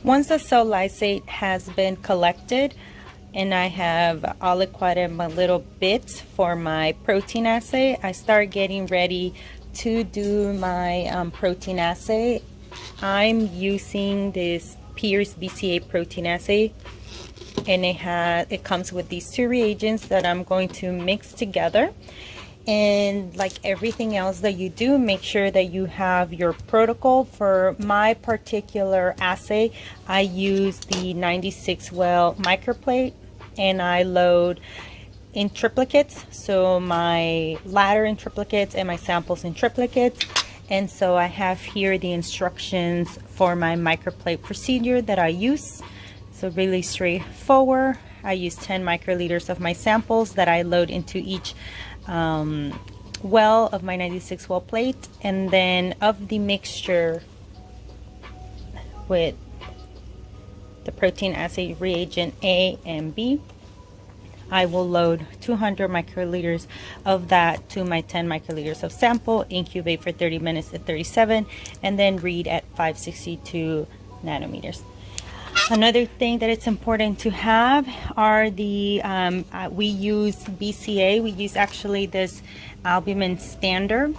Once the cell lysate has been collected and I have aliquoted my little bits for my protein assay, I start getting ready to do my protein assay. I'm using this Pierce BCA protein assay, and it comes with these two reagents that I'm going to mix together. And like everything else that you do, make sure that you have your protocol. For my particular assay, I use the 96 well microplate, and I load in triplicates, so my ladder in triplicates and my samples in triplicates. And so I have here the instructions for my microplate procedure that I use. So really straightforward. I use 10 microliters of my samples that I load into each well of my 96 well plate, and then of the mixture with the protein assay reagent A and B, I will load 200 microliters of that to my 10 microliters of sample, incubate for 30 minutes at 37, and then read at 562 nanometers. Another thing that it's important to have are the, we use BCA, we use actually this albumin standard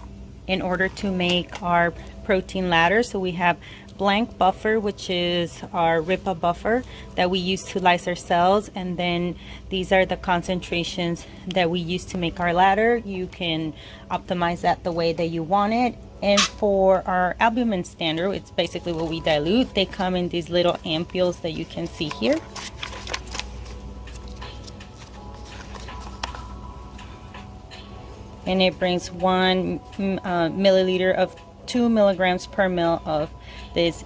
in order to make our protein ladder. So we have blank buffer, which is our RIPA buffer that we use to lyse our cells, and then these are the concentrations that we use to make our ladder. You can optimize that the way that you want it. And for our albumin standard, it's basically what we dilute. They come in these little ampules that you can see here. And it brings 1 milliliter of 2 milligrams per mil of this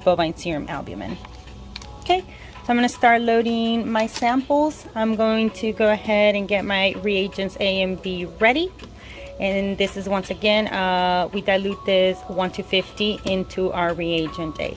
bovine serum albumin. Okay, so I'm going to start loading my samples. I'm going to go ahead and get my reagents A and B ready. And this is, once again, we dilute this 1:50 into our reagent A.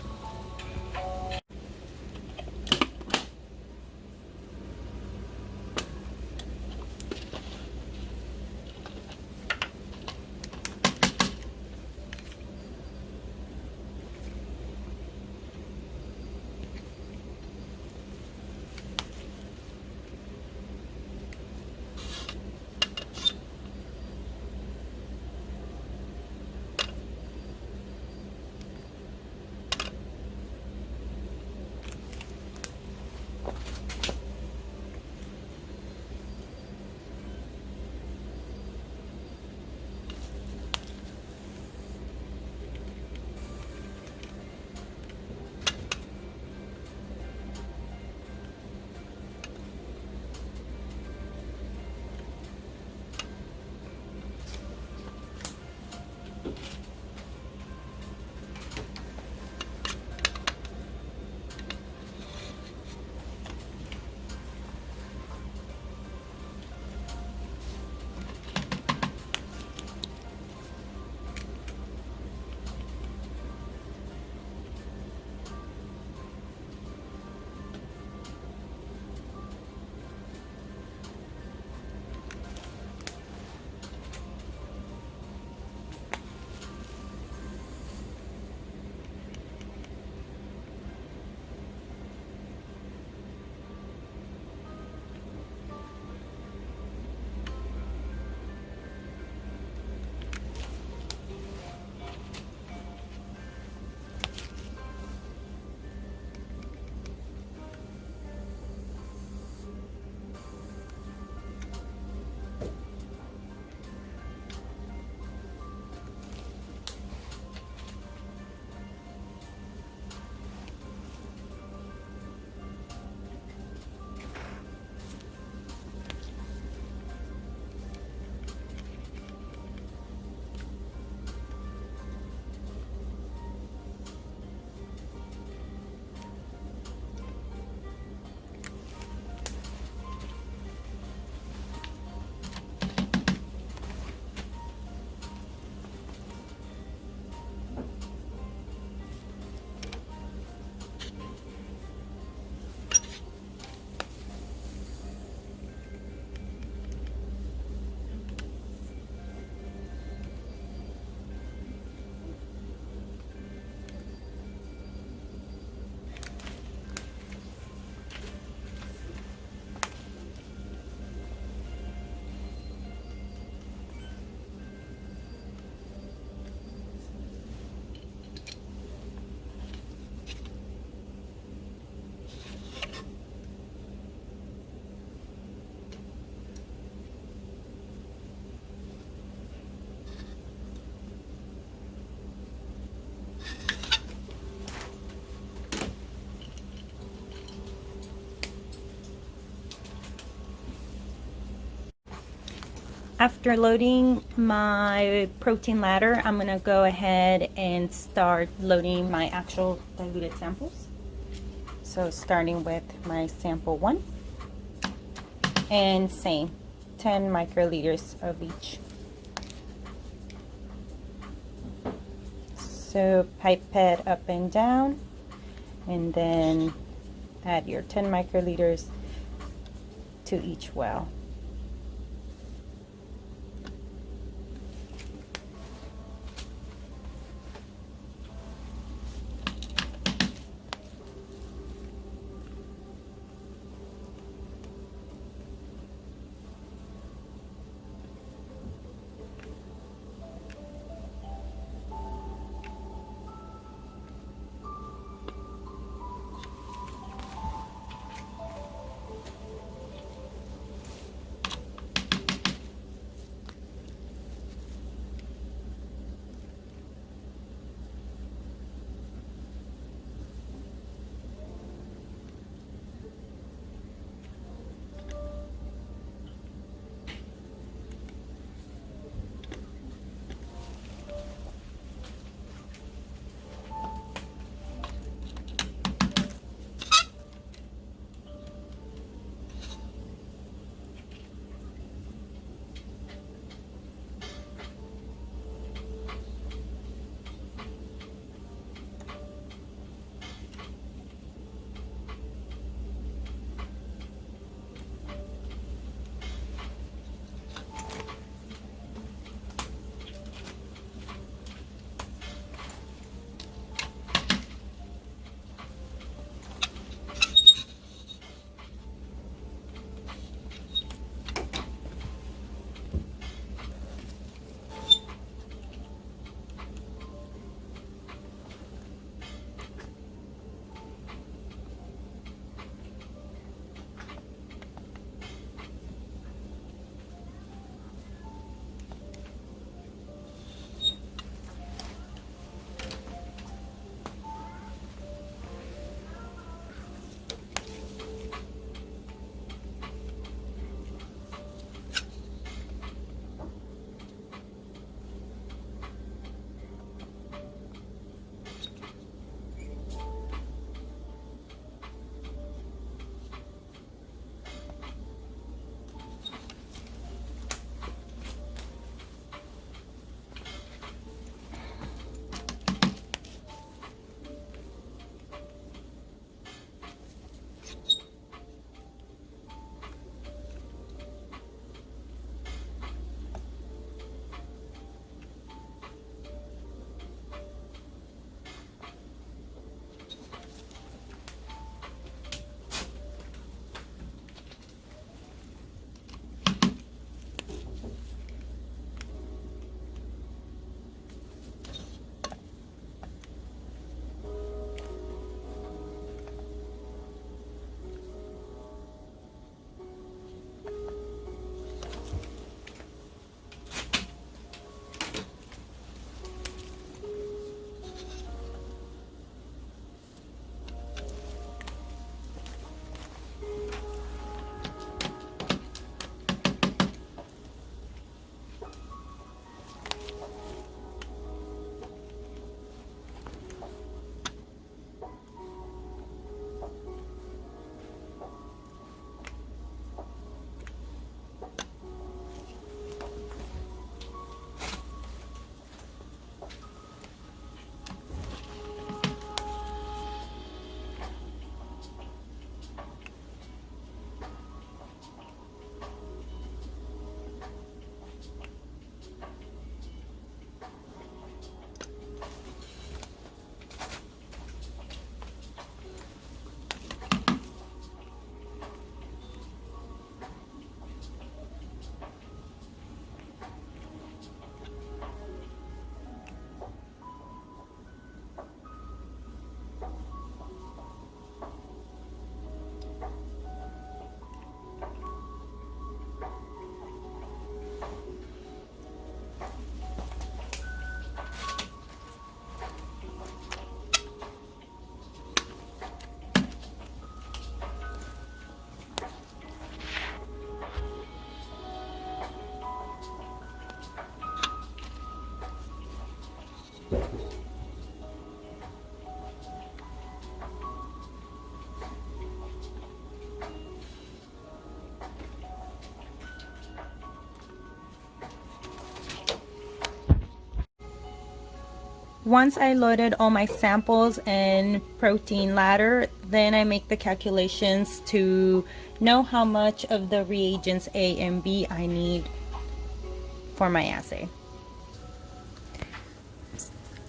After loading my protein ladder, I'm gonna go ahead and start loading my actual diluted samples. So starting with my sample 1, and same, 10 microliters of each. So pipette up and down, and then add your 10 microliters to each well. Once I loaded all my samples and protein ladder, then I make the calculations to know how much of the reagents A and B I need for my assay.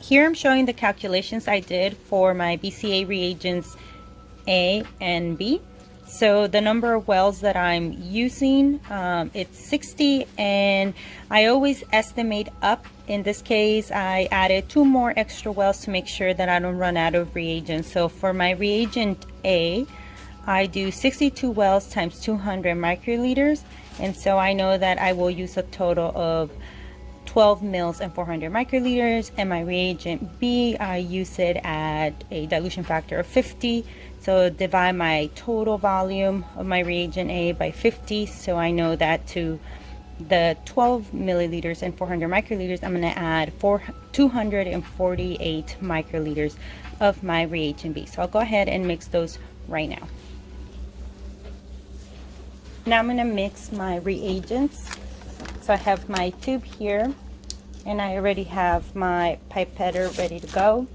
Here I'm showing the calculations I did for my BCA reagents A and B. So the number of wells that I'm using, it's 60, and I always estimate up. In this case, I added 2 more extra wells to make sure that I don't run out of reagents. So for my reagent A, I do 62 wells times 200 microliters, and so I know that I will use a total of 12 mils and 400 microliters. And my reagent B, I use it at a dilution factor of 50. So divide my total volume of my reagent A by 50. So I know that to the 12 milliliters and 400 microliters, I'm going to add 248 microliters of my reagent B. So I'll go ahead and mix those right now. Now I'm going to mix my reagents. So I have my tube here, and I already have my pipetter ready to go.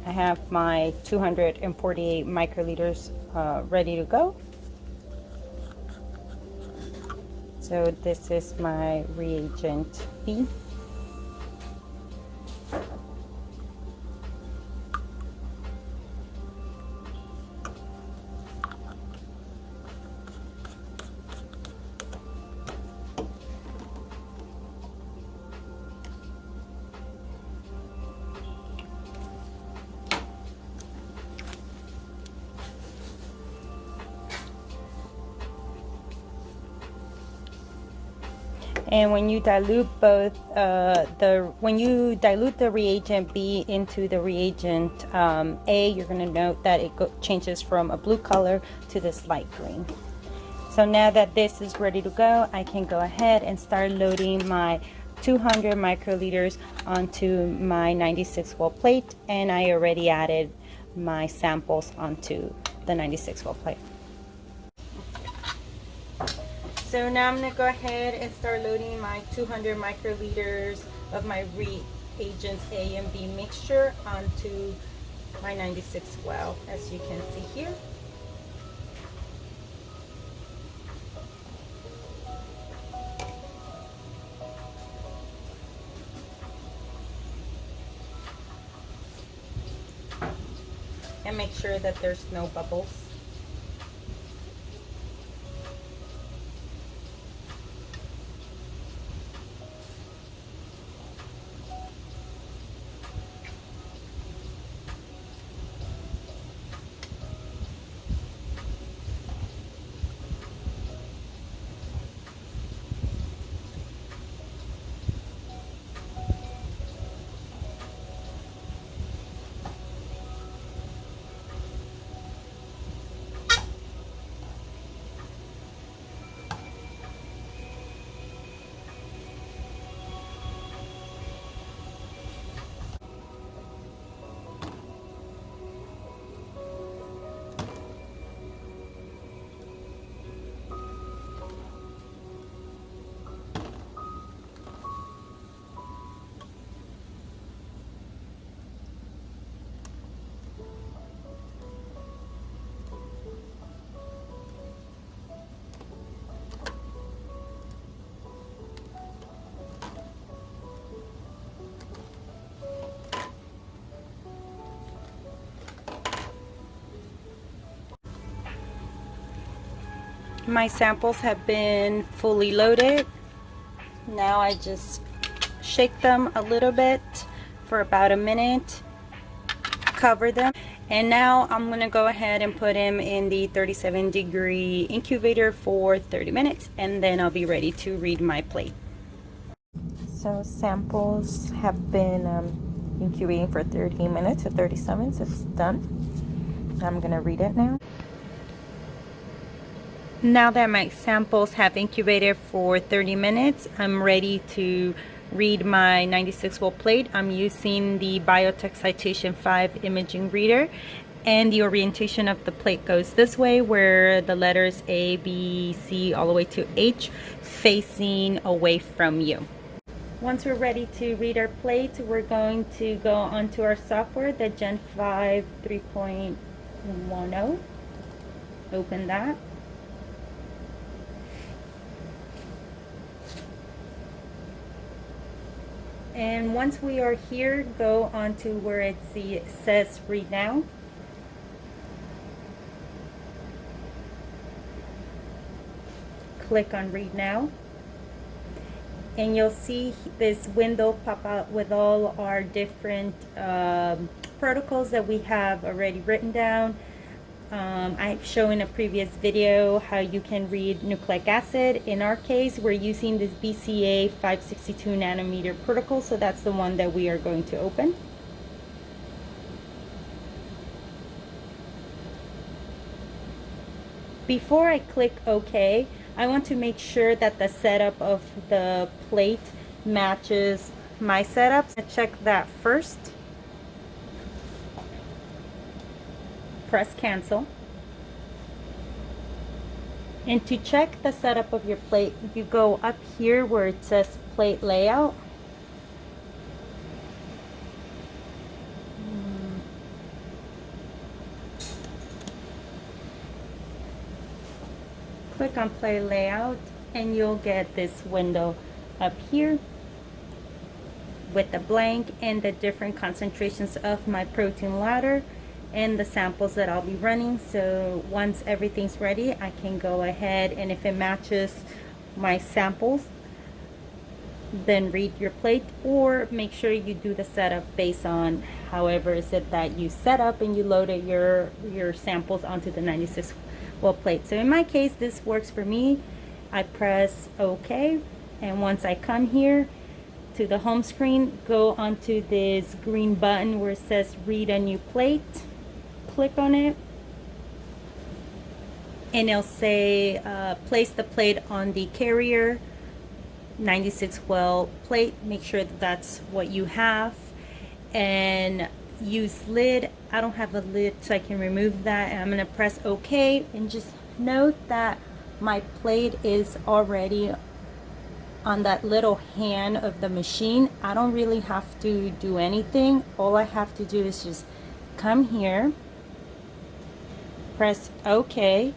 I have my 248 microliters ready to go. So this is my reagent B. And when you dilute both, when you dilute the reagent B into the reagent A, you're going to note that it changes from a blue color to this light green. So now that this is ready to go, I can go ahead and start loading my 200 microliters onto my 96 well plate, and I already added my samples onto the 96 well plate. So now I'm going to go ahead and start loading my 200 microliters of my reagents A and B mixture onto my 96 well, as you can see here. And make sure that there's no bubbles. My samples have been fully loaded. Now I just shake them a little bit for about a minute, cover them, and now I'm going to go ahead and put them in the 37-degree incubator for 30 minutes, and then I'll be ready to read my plate. So samples have been incubating for 30 minutes or 37, so it's done. I'm going to read it now. Now that my samples have incubated for 30 minutes, I'm ready to read my 96-well plate. I'm using the Biotech Citation 5 imaging reader, and the orientation of the plate goes this way, where the letters A, B, C, all the way to H facing away from you. Once we're ready to read our plate, we're going to go onto our software, the Gen 5 3.10. Open that. And once we are here, go on to where it says read now. Click on read now. And you'll see this window pop out with all our different protocols that we have already written down. I've shown in a previous video how you can read nucleic acid. In our case, we're using this BCA 562 nanometer protocol, so that's the one that we are going to open. Before I click OK, I want to make sure that the setup of the plate matches my setup. I'll check that first. Press cancel. And to check the setup of your plate, you go up here where it says plate layout. Click on plate layout and you'll get this window up here with the blank and the different concentrations of my protein ladder and the samples that I'll be running. So once everything's ready, I can go ahead, and if it matches my samples, then read your plate, or make sure you do the setup based on however is it that you set up and you loaded your samples onto the 96-well plate. So in my case, this works for me. I press OK, and once I come here to the home screen, go onto this green button where it says read a new plate. Click on it and it'll say place the plate on the carrier 96-well plate. Make sure that that's what you have, and use lid. I don't have a lid, so I can remove that, and I'm going to press OK. And just note that my plate is already on that little hand of the machine. I don't really have to do anything. All I have to do is just come here, press OK,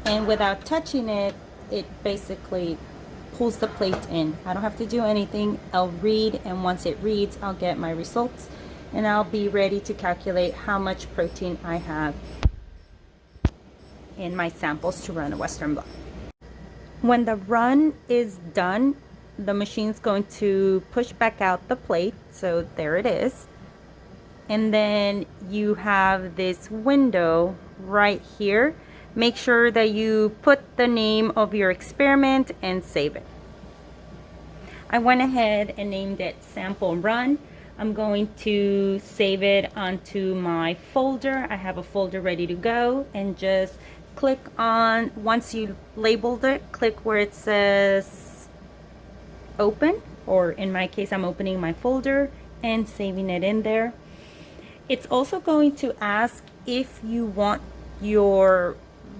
and without touching it, it basically pulls the plate in. I don't have to do anything. I'll read, and once it reads, I'll get my results, and I'll be ready to calculate how much protein I have in my samples to run a Western blot. When the run is done, the machine's going to push back out the plate. So there it is. And then you have this window right here. Make sure that you put the name of your experiment and save it. I went ahead and named it sample run. I'm going to save it onto my folder. I have a folder ready to go, and just click on, once you labeled it, click where it says open, or in my case, I'm opening my folder and saving it in there. It's also going to ask if you want your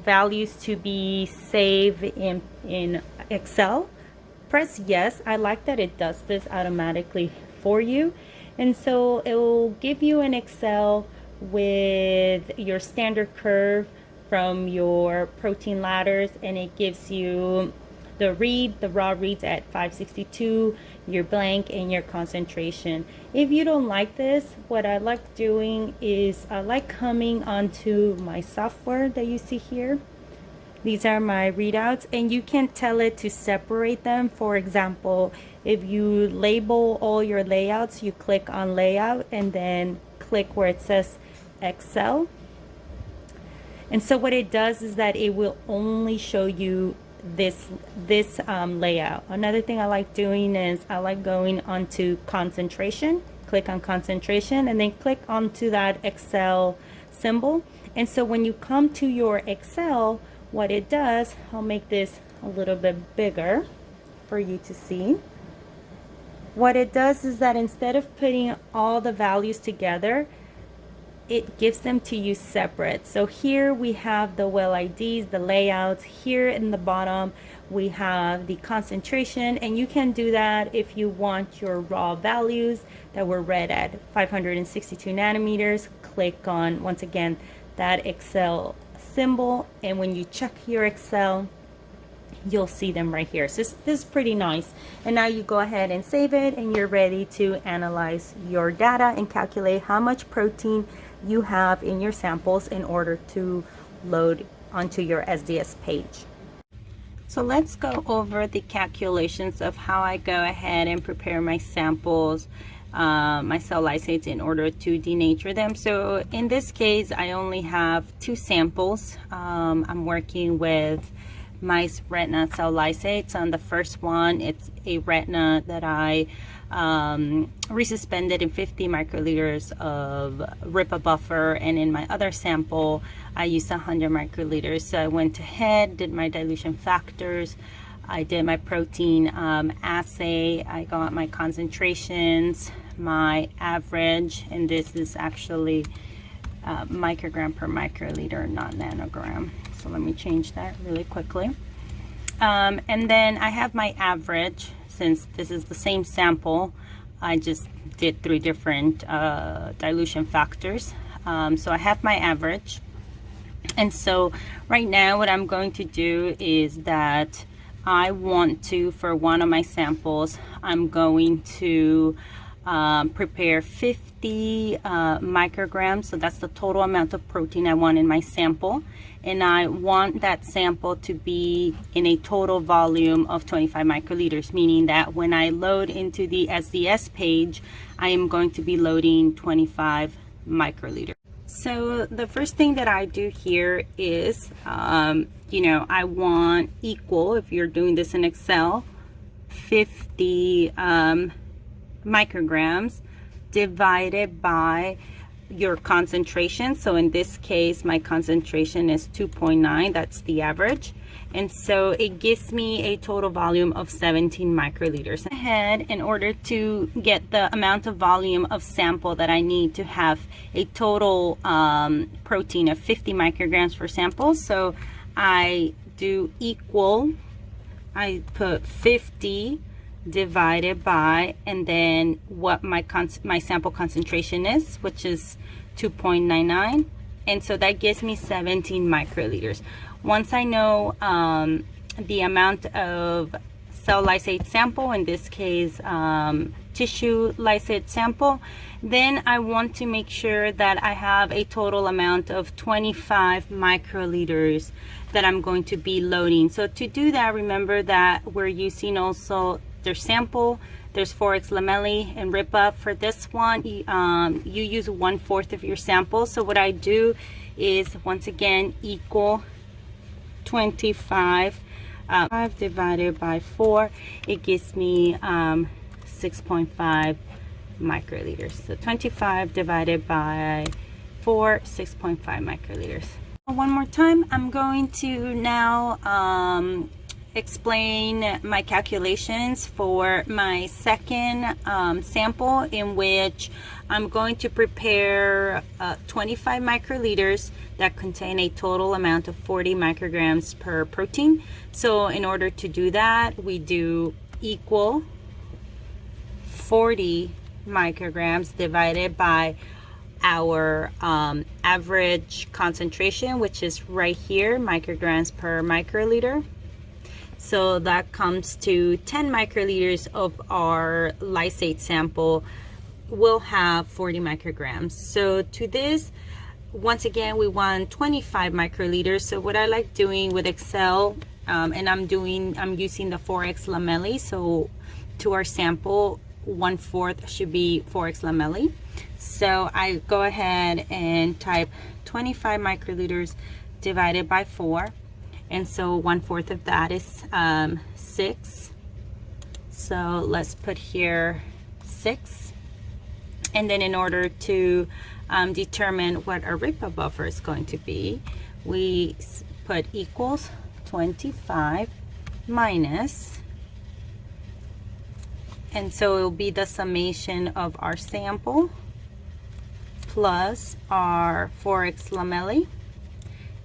values to be saved in Excel. Press yes. I like that it does this automatically for you, and so it will give you an Excel with your standard curve from your protein ladders, and it gives you the raw reads at 562, your blank, and your concentration. If you don't like this, what I like doing is I like coming onto my software that you see here, These are my readouts, and you can tell it to separate them. For example, if you label all your layouts, you click on layout and then click where it says Excel. And so what it does is that it will only show you this layout. Another thing I like doing is I like going onto concentration, click on concentration, and then click onto that Excel symbol. And so when you come to your Excel, what it does, I'll make this a little bit bigger for you to see. What it does is that instead of putting all the values together, it gives them to you separate. So here we have the well IDs, the layouts. Here in the bottom we have the concentration, and you can do that if you want your raw values that were read at 562 nanometers. Click on, once again, that Excel symbol, and when you check your Excel, you'll see them right here. So this is pretty nice. And now you go ahead and save it, and you're ready to analyze your data and calculate how much protein you have in your samples in order to load onto your SDS page. So let's go over the calculations of how I go ahead and prepare my samples, my cell lysates, in order to denature them. So in this case, I only have 2 samples. I'm working with mice retina cell lysates. On the first one, it's a retina that I resuspended in 50 microliters of RIPA buffer, and in my other sample I used 100 microliters. So I went ahead, did my dilution factors, I did my protein assay, I got my concentrations, my average, and this is actually microgram per microliter, not nanogram. So let me change that really quickly. And then I have my average. Since this is the same sample, I just did 3 different dilution factors. So I have my average. And so right now what I'm going to do is that I want to, for one of my samples, I'm going to prepare 50 micrograms. So that's the total amount of protein I want in my sample. And I want that sample to be in a total volume of 25 microliters, meaning that when I load into the SDS page, I am going to be loading 25 microliters. So the first thing that I do here is, I want equal, if you're doing this in Excel, 50 micrograms divided by your concentration. So in this case, my concentration is 2.9, that's the average. And so it gives me a total volume of 17 microliters. Ahead, in order to get the amount of volume of sample that I need to have a total protein of 50 micrograms for samples. So I do equal, I put 50 divided by, and then what my sample concentration is, which is 2.99, and so that gives me 17 microliters. Once I know the amount of cell lysate sample, in this case tissue lysate sample, then I want to make sure that I have a total amount of 25 microliters that I'm going to be loading. So to do that, remember that we're using also their sample. There's 4x Laemmli and RIPA. For this one, you use 1/4 of your sample. So what I do is, once again, equal 25 5 divided by 4. It gives me 6.5 microliters. So 25 divided by 4, 6.5 microliters. One more time, I'm going to now explain my calculations for my second sample, in which I'm going to prepare 25 microliters that contain a total amount of 40 micrograms per protein. So in order to do that, we do equal 40 micrograms divided by our average concentration, which is right here, micrograms per microliter. So that comes to 10 microliters of our lysate sample will have 40 micrograms. So to this, once again, we want 25 microliters. So what I like doing with Excel, and I'm using the 4x Laemmli. So to our sample, 1/4 should be 4x Laemmli. So I go ahead and type 25 microliters divided by 4. And so 1/4 of that is 6. So let's put here 6. And then in order to determine what our RIPA buffer is going to be, we put equals 25 minus, and so it will be the summation of our sample plus our 4x Laemmli.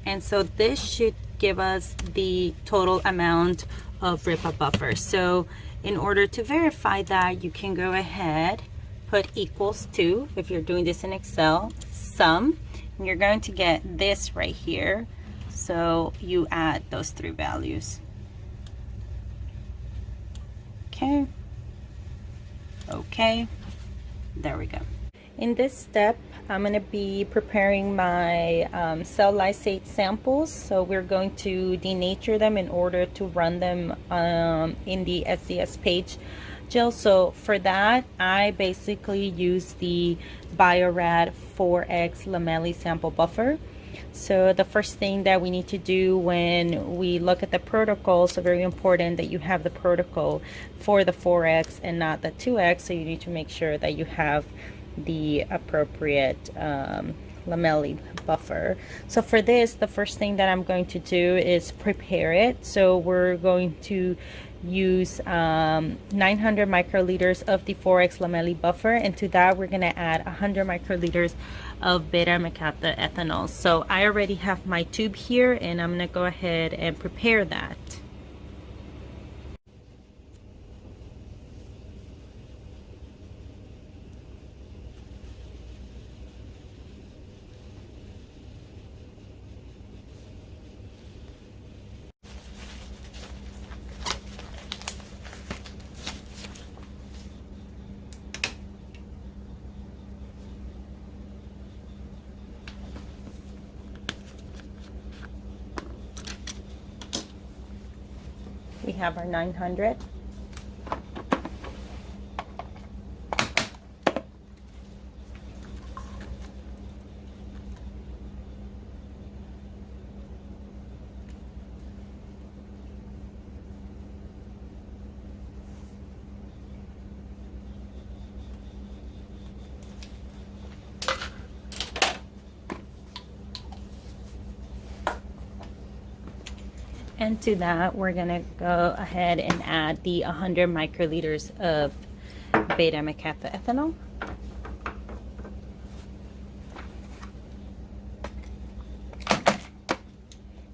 And so this should give us the total amount of RIPA buffer. So in order to verify that, you can go ahead, put equals to, if you're doing this in Excel, sum, and you're going to get this right here. So you add those 3 values. Okay. Okay. There we go. In this step, I'm going to be preparing my cell lysate samples. So we're going to denature them in order to run them in the SDS page gel. So for that, I basically use the Bio-Rad 4x Laemmli sample buffer. So the first thing that we need to do when we look at the protocol, so very important that you have the protocol for the 4x and not the 2x. So you need to make sure that you have the appropriate Laemmli buffer. So for this, the first thing that I'm going to do is prepare it. So we're going to use 900 microliters of the 4x Laemmli buffer, and to that we're going to add 100 microliters of beta-mercaptan ethanol. So I already have my tube here, and I'm going to go ahead and prepare that. We have our 900. And to that, we're gonna go ahead and add the 100 microliters of beta-mercaptan ethanol.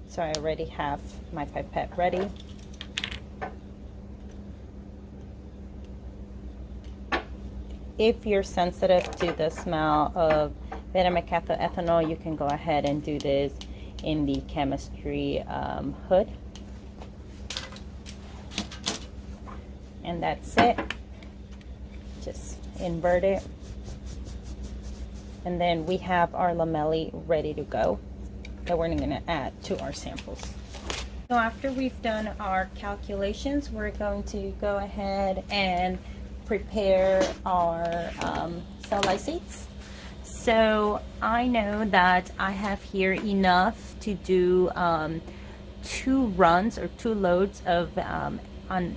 So I already have my pipette ready. If you're sensitive to the smell of beta-mercaptan ethanol, you can go ahead and do this in the chemistry hood. And that's it. Just invert it. And then we have our Laemmli ready to go that we're going to add to our samples. So after we've done our calculations, we're going to go ahead and prepare our cell lysates. So I know that I have here enough to do 2 runs or 2 loads of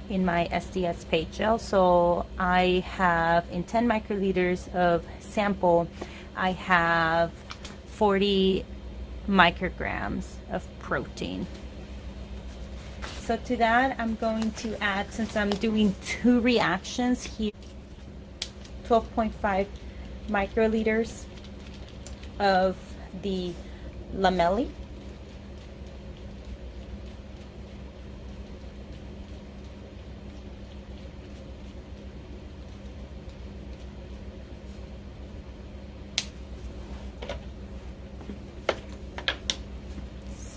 in my SDS page gel. So I have, in 10 microliters of sample, I have 40 micrograms of protein. So to that, I'm going to add, since I'm doing 2 reactions here, 12.5 microliters of the Laemmli.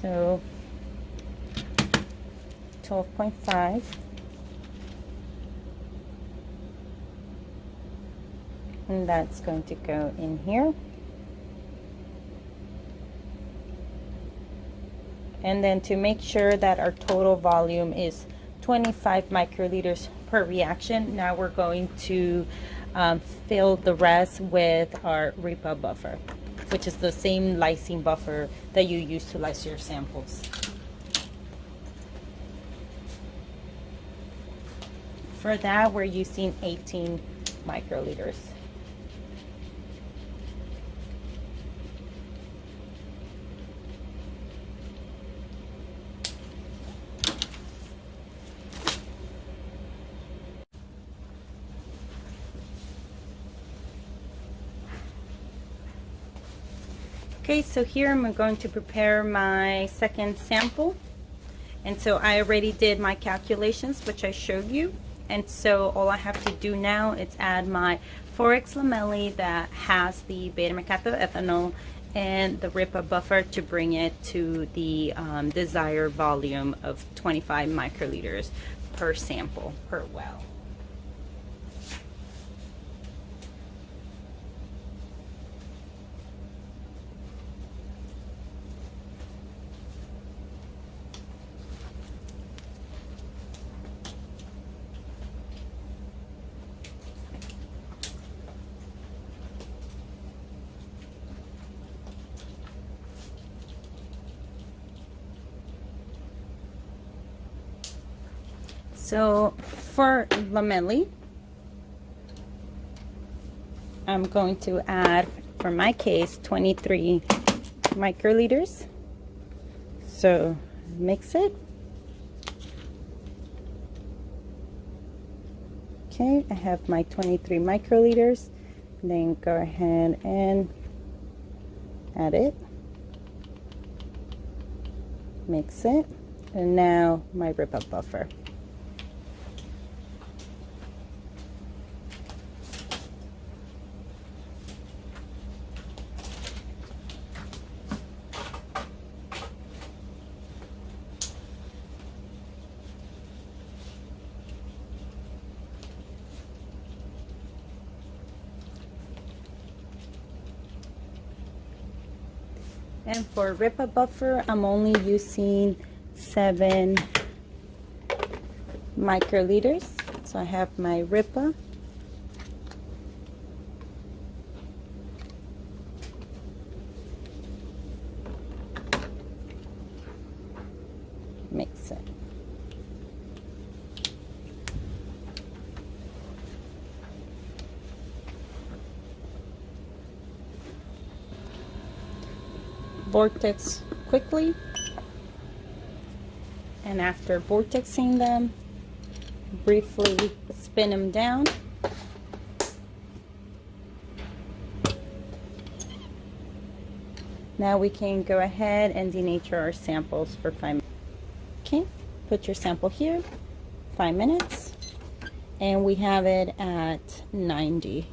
So 12.5, and that's going to go in here. And then to make sure that our total volume is 25 microliters per reaction, now we're going to fill the rest with our RIPA buffer, which is the same lysine buffer that you use to lyse your samples. For that, we're using 18 microliters. Okay, so here I'm going to prepare my second sample. And so I already did my calculations, which I showed you. And so all I have to do now is add my Vortex Laemmli that has the beta-mercaptoethanol and the RIPA buffer to bring it to the desired volume of 25 microliters per sample per well. So for Laemmli, I'm going to add, for my case, 23 microliters. So mix it. Okay, I have my 23 microliters. Then go ahead and add it. Mix it. And now my RIPA buffer. And for RIPA buffer, I'm only using 7 microliters. So I have my RIPA. Mix it. Vortex quickly, and after vortexing them, briefly spin them down. Now we can go ahead and denature our samples for 5 minutes. Okay, put your sample here, 5 minutes, and we have it at 90.